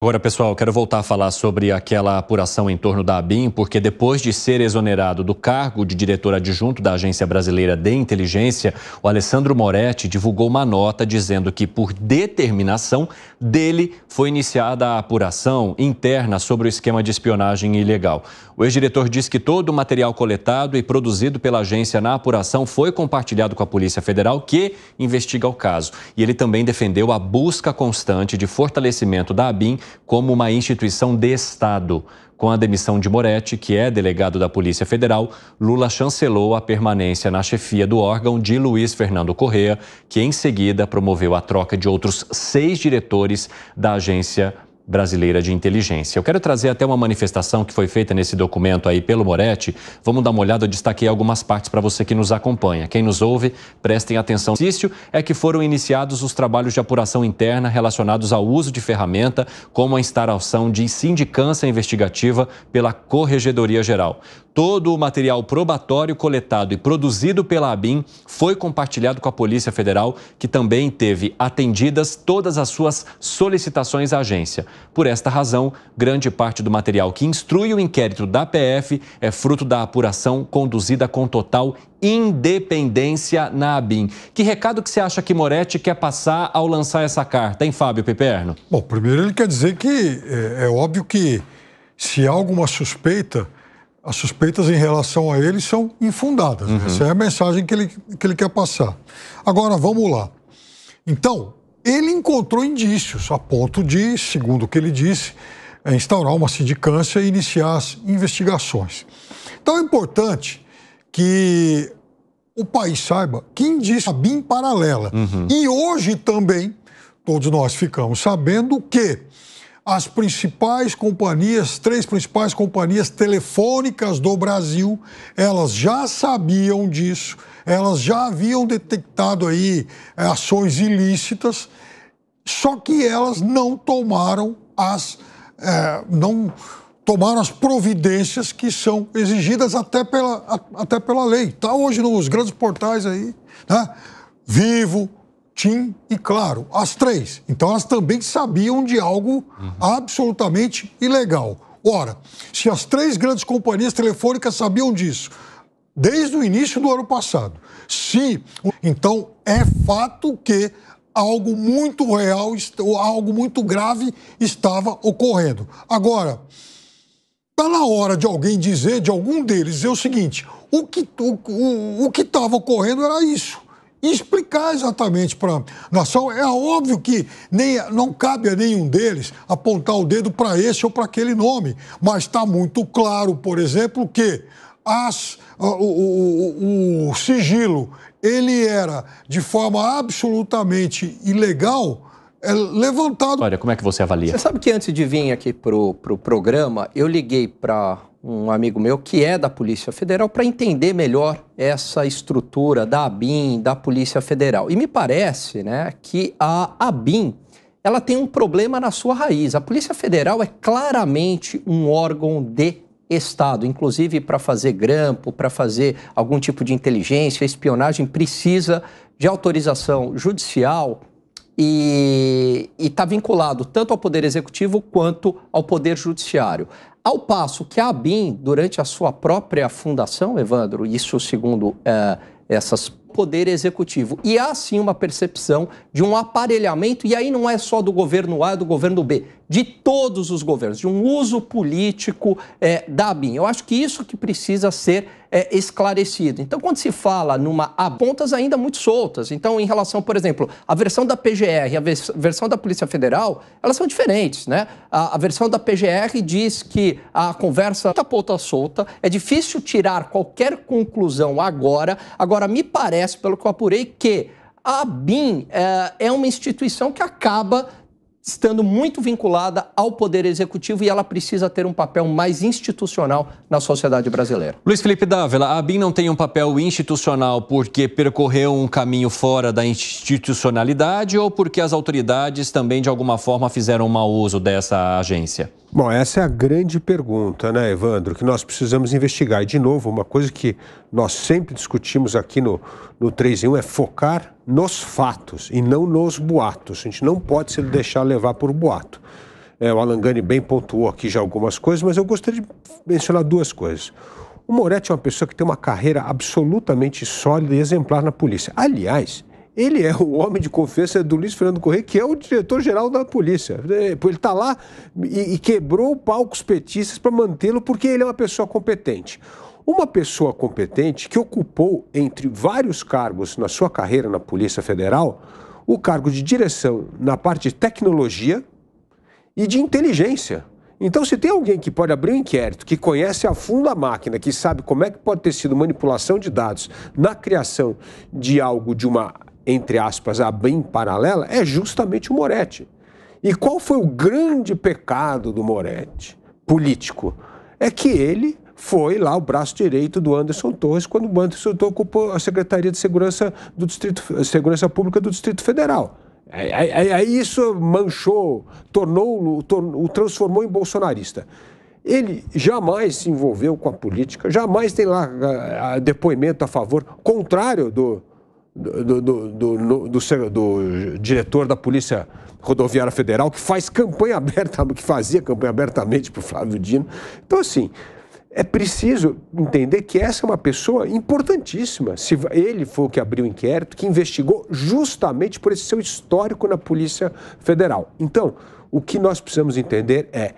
Agora, pessoal, quero voltar a falar sobre aquela apuração em torno da ABIN, porque depois de ser exonerado do cargo de diretor adjunto da Agência Brasileira de Inteligência, o Alessandro Moretti divulgou uma nota dizendo que, por determinação dele, foi iniciada a apuração interna sobre o esquema de espionagem ilegal. O ex-diretor diz que todo o material coletado e produzido pela agência na apuração foi compartilhado com a Polícia Federal, que investiga o caso. E ele também defendeu a busca constante de fortalecimento da ABIN como uma instituição de Estado. Com a demissão de Moretti, que é delegado da Polícia Federal, Lula chancelou a permanência na chefia do órgão de Luiz Fernando Correa, que em seguida promoveu a troca de outros 6 diretores da Agência Brasileira de Inteligência. Eu quero trazer até uma manifestação que foi feita nesse documento aí pelo Moretti. Vamos dar uma olhada, eu destaquei algumas partes para você que nos acompanha. Quem nos ouve, prestem atenção. O exercício é que foram iniciados os trabalhos de apuração interna relacionados ao uso de ferramenta, como a instauração de sindicância investigativa pela Corregedoria Geral. Todo o material probatório coletado e produzido pela ABIN foi compartilhado com a Polícia Federal, que também teve atendidas todas as suas solicitações à agência. Por esta razão, grande parte do material que instrui o inquérito da PF é fruto da apuração conduzida com total independência na ABIN. Que recado que você acha que Moretti quer passar ao lançar essa carta, hein, Fábio Piperno? Bom, primeiro ele quer dizer que é óbvio que se há alguma suspeita, as suspeitas em relação a ele são infundadas. Essa é a mensagem que ele quer passar. Agora, vamos lá. Então, ele encontrou indícios a ponto de, segundo o que ele disse, instaurar uma sindicância e iniciar as investigações. Então, é importante que o país saiba que indício a ABIN paralela. E hoje também, todos nós ficamos sabendo que as principais companhias, 3 principais companhias telefônicas do Brasil, elas já sabiam disso, elas já haviam detectado aí ações ilícitas, só que elas não tomaram as providências que são exigidas até pela lei. Está hoje nos grandes portais aí, né? Vivo, TIM e Claro, as 3. Então, elas também sabiam de algo absolutamente ilegal. Ora, se as 3 grandes companhias telefônicas sabiam disso desde o início do ano passado, então é fato que algo muito real, algo muito grave estava ocorrendo. Agora, está na hora de alguém dizer, de algum deles, dizer o seguinte: o que estava ocorrendo era isso. E explicar exatamente para a nação. É óbvio que não cabe a nenhum deles apontar o dedo para esse ou para aquele nome, mas está muito claro, por exemplo, que o sigilo ele era de forma absolutamente ilegal, levantado. Olha, como é que você avalia? Você sabe que antes de vir aqui pro programa, eu liguei para um amigo meu que é da Polícia Federal para entender melhor essa estrutura da ABIN, da Polícia Federal. E me parece, né, que a ABIN ela tem um problema na sua raiz. A Polícia Federal é claramente um órgão de Estado, inclusive para fazer grampo, para fazer algum tipo de inteligência, espionagem, precisa de autorização judicial e está vinculado tanto ao Poder Executivo quanto ao Poder Judiciário. Ao passo que a ABIN, durante a sua própria fundação, Evandro, isso segundo essas Poder Executivo, e há sim uma percepção de um aparelhamento, e aí não é só do governo A, é do governo B, de todos os governos, de um uso político da ABIN. Eu acho que isso que precisa ser esclarecido. Então, quando se fala há pontas ainda muito soltas. Então, em relação, por exemplo, a versão da PGR e a versão da Polícia Federal, elas são diferentes, né? A versão da PGR diz que a conversa está ponta solta, é difícil tirar qualquer conclusão agora. Agora, me parece, pelo que eu apurei, que a ABIN é uma instituição que acaba estando muito vinculada ao Poder Executivo e ela precisa ter um papel mais institucional na sociedade brasileira. Luiz Felipe Dávila, a ABIN não tem um papel institucional porque percorreu um caminho fora da institucionalidade ou porque as autoridades também, de alguma forma, fizeram mau uso dessa agência? Bom, essa é a grande pergunta, né, Evandro, que nós precisamos investigar. E, de novo, uma coisa que nós sempre discutimos aqui no 3 em 1 é focar nos fatos e não nos boatos. A gente não pode se deixar levar por boato. O Alan Gani bem pontuou aqui já algumas coisas, mas eu gostaria de mencionar duas coisas. O Moretti é uma pessoa que tem uma carreira absolutamente sólida e exemplar na polícia. Aliás, ele é o homem de confiança do Luiz Fernando Correia, que é o diretor-geral da polícia. Ele está lá e quebrou palcos petistas para mantê-lo porque ele é uma pessoa competente. Uma pessoa competente que ocupou, entre vários cargos na sua carreira na Polícia Federal, o cargo de direção na parte de tecnologia e de inteligência. Então, se tem alguém que pode abrir um inquérito, que conhece a fundo a máquina, que sabe como é que pode ter sido manipulação de dados na criação de algo de uma, entre aspas, a bem paralela, é justamente o Moretti. E qual foi o grande pecado do Moretti, político? É que ele foi lá o braço direito do Anderson Torres quando o Anderson Torres ocupou a Secretaria de Segurança Pública do Distrito Federal. Aí isso manchou, o transformou em bolsonarista. Ele jamais se envolveu com a política, jamais tem lá depoimento a favor, contrário do diretor da Polícia Rodoviária Federal, que faz campanha aberta, que fazia campanha abertamente para o Flávio Dino. Então, assim, é preciso entender que essa é uma pessoa importantíssima. Se ele foi o que abriu o inquérito, que investigou justamente por esse seu histórico na Polícia Federal. Então, o que nós precisamos entender é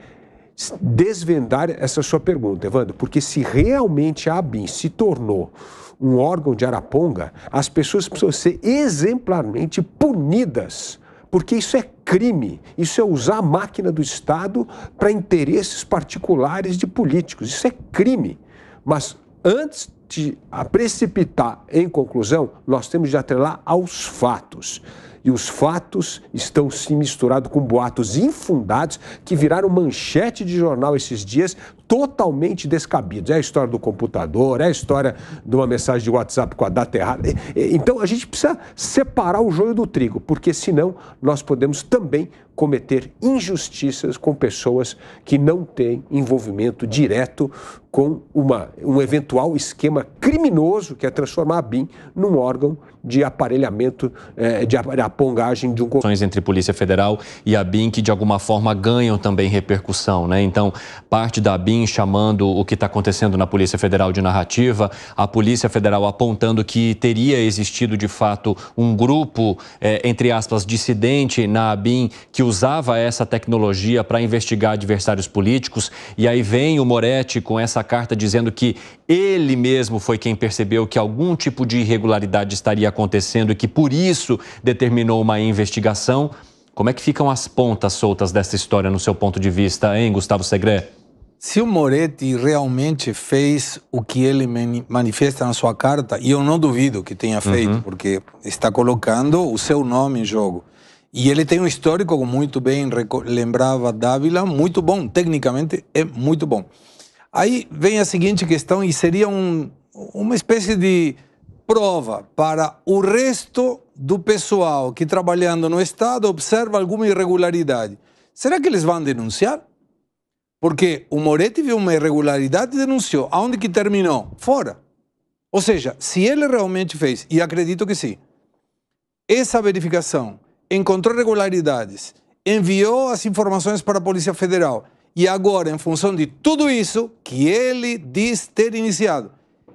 desvendar essa sua pergunta, Evandro, porque se realmente a ABIN se tornou um órgão de Araponga, as pessoas precisam ser exemplarmente punidas, porque isso é crime, isso é usar a máquina do Estado para interesses particulares de políticos, isso é crime. Mas antes de precipitar em conclusão, nós temos de atrelar aos fatos. E os fatos estão se misturados com boatos infundados que viraram manchete de jornal esses dias, totalmente descabidos. É a história do computador, é a história de uma mensagem de WhatsApp com a data errada. Então a gente precisa separar o joio do trigo, porque senão nós podemos também cometer injustiças com pessoas que não têm envolvimento direto com um eventual esquema criminoso que é transformar a BIM num órgão de aparelhamento, de apongagem de um... Entre Polícia Federal e a BIM que de alguma forma ganham também repercussão, né? Então, parte da BIM chamando o que está acontecendo na Polícia Federal de narrativa, a Polícia Federal apontando que teria existido de fato um grupo, entre aspas, dissidente na BIM que usava essa tecnologia para investigar adversários políticos, e aí vem o Moretti com essa carta dizendo que ele mesmo foi quem percebeu que algum tipo de irregularidade estaria acontecendo e que por isso determinou uma investigação. Como é que ficam as pontas soltas dessa história no seu ponto de vista, hein, Gustavo Segré? Se o Moretti realmente fez o que ele manifesta na sua carta, e eu não duvido que tenha feito, porque está colocando o seu nome em jogo. E ele tem um histórico, como muito bem lembrava Dávila, muito bom, tecnicamente é muito bom. Aí vem a seguinte questão, e seria uma espécie de prova para o resto do pessoal que trabalhando no Estado observa alguma irregularidade. Será que eles vão denunciar? Porque o Moretti viu uma irregularidade e denunciou. Aonde que terminou? Fora. Ou seja, se ele realmente fez, e acredito que sim, essa verificação, encontrou irregularidades, enviou as informações para a Polícia Federal e agora, em função de tudo isso que ele diz ter iniciado,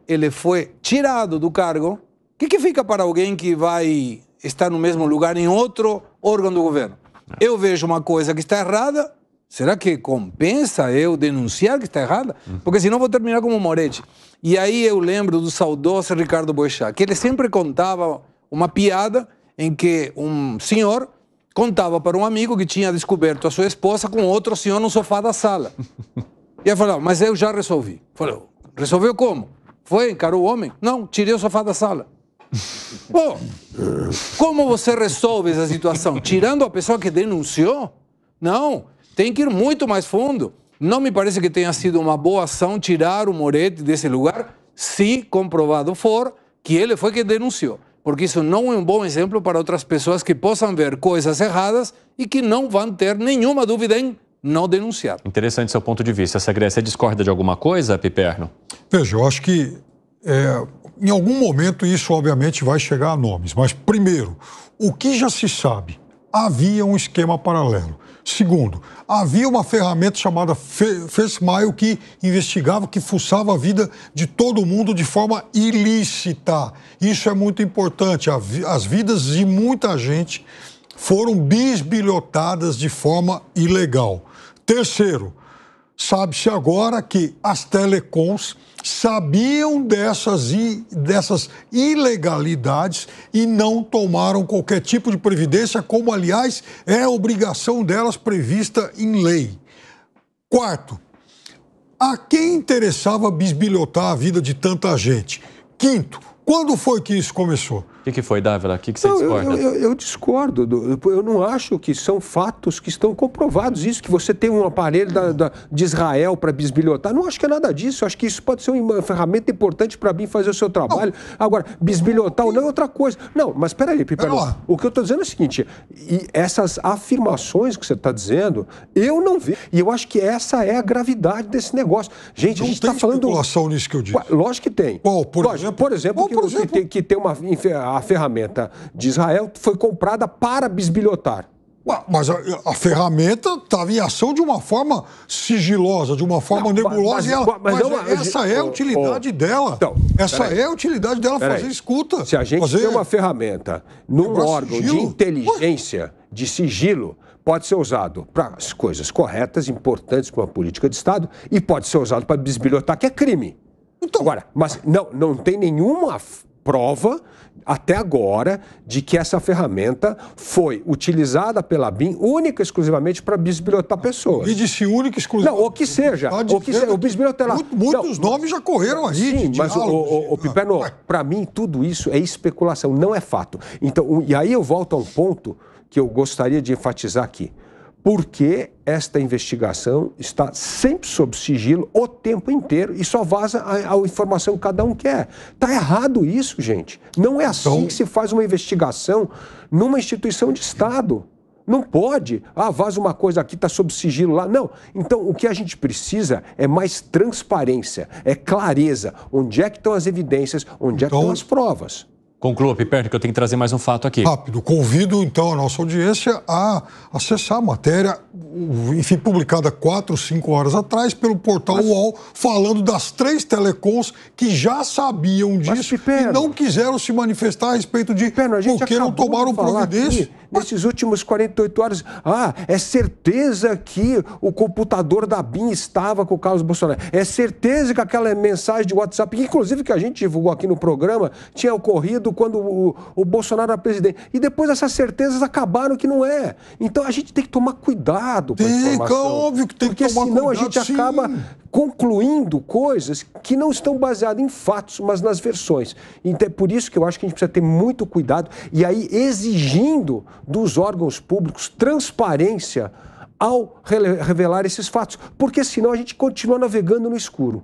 ele foi tirado do cargo, o que fica para alguém que vai estar no mesmo lugar em outro órgão do governo? Eu vejo uma coisa que está errada, será que compensa eu denunciar que está errada? Porque senão vou terminar como Moretti. E aí eu lembro do saudoso Ricardo Boechat, que ele sempre contava uma piada em que um senhor contava para um amigo que tinha descoberto a sua esposa com outro senhor no sofá da sala. E ele falou, mas eu já resolvi. Falou, resolveu como? Foi, encarou o homem? Não, tirei o sofá da sala. Pô, como você resolve essa situação? Tirando a pessoa que denunciou? Não, tem que ir muito mais fundo. Não me parece que tenha sido uma boa ação tirar o Moretti desse lugar, se comprovado for que ele foi quem denunciou. Porque isso não é um bom exemplo para outras pessoas que possam ver coisas erradas e que não vão ter nenhuma dúvida em não denunciar. Interessante seu ponto de vista. Segré, você discorda de alguma coisa, Piperno? Veja, eu acho que em algum momento isso obviamente vai chegar a nomes. Mas primeiro, o que já se sabe? Havia um esquema paralelo. Segundo, havia uma ferramenta chamada FirstMile que investigava, que fuçava a vida de todo mundo de forma ilícita. Isso é muito importante. As vidas de muita gente foram bisbilhotadas de forma ilegal. Terceiro, sabe-se agora que as telecoms sabiam dessas ilegalidades e não tomaram qualquer tipo de previdência, como, aliás, é obrigação delas prevista em lei. Quarto, a quem interessava bisbilhotar a vida de tanta gente? Quinto, quando foi que isso começou? O que foi, Dávila? O que você discorda? Eu discordo. Eu não acho que são fatos que estão comprovados. Isso, que você tem um aparelho de Israel para bisbilhotar. Não acho que é nada disso. Eu acho que isso pode ser uma ferramenta importante para mim fazer o seu trabalho. Não. Agora, bisbilhotar ou não é outra coisa. Não, mas espera aí, o que eu estou dizendo é o seguinte, e essas afirmações que você está dizendo, eu não vi. E eu acho que essa é a gravidade desse negócio. Gente, a gente está falando... Não tem especulação nisso que eu disse. Lógico que tem. Por exemplo, que tem a ferramenta de Israel foi comprada para bisbilhotar. Mas a ferramenta estava em ação de uma forma sigilosa, de uma forma nebulosa. Essa é a utilidade dela. Então, é a utilidade dela fazer escuta. Se a gente tem uma ferramenta num órgão de inteligência, de sigilo, pode ser usado para as coisas corretas, importantes para uma política de Estado, e pode ser usado para bisbilhotar, que é crime. Então, agora, mas não tem nenhuma prova até agora de que essa ferramenta foi utilizada pela BIM única e exclusivamente para bisbilhotar pessoas. E disse única e exclusivamente. Não, ou que seja. O bisbilhotar lá. Muitos nomes já correram aí. Sim, mas o Piperno, para mim, tudo isso é especulação, não é fato. Então, e aí eu volto a um ponto que eu gostaria de enfatizar aqui. Porque esta investigação está sempre sob sigilo o tempo inteiro e só vaza a informação que cada um quer. Está errado isso, gente. Não é assim que se faz uma investigação numa instituição de Estado. Não pode. Vaza uma coisa aqui, está sob sigilo lá. Não. Então, o que a gente precisa é mais transparência, é clareza. Onde é que estão as evidências, onde é que estão as provas. Conclua, Piperno, que eu tenho que trazer mais um fato aqui. Rápido. Convido, então, a nossa audiência a acessar a matéria, enfim, publicada 4 ou 5 horas atrás pelo portal UOL, falando das 3 telecoms que já sabiam disso e não quiseram se manifestar a respeito de por que não tomaram providência. Nesses últimos 48 horas, é certeza que o computador da BIM estava com o Carlos Bolsonaro. É certeza que aquela mensagem de WhatsApp, inclusive que a gente divulgou aqui no programa, tinha ocorrido quando o Bolsonaro era presidente. E depois essas certezas acabaram que não é. Então a gente tem que tomar cuidado com a informação. Óbvio que tem que tomar cuidado. Porque senão a gente acaba concluindo coisas que não estão baseadas em fatos, mas nas versões. Então é por isso que eu acho que a gente precisa ter muito cuidado e aí exigindo dos órgãos públicos transparência ao revelar esses fatos, porque senão a gente continua navegando no escuro.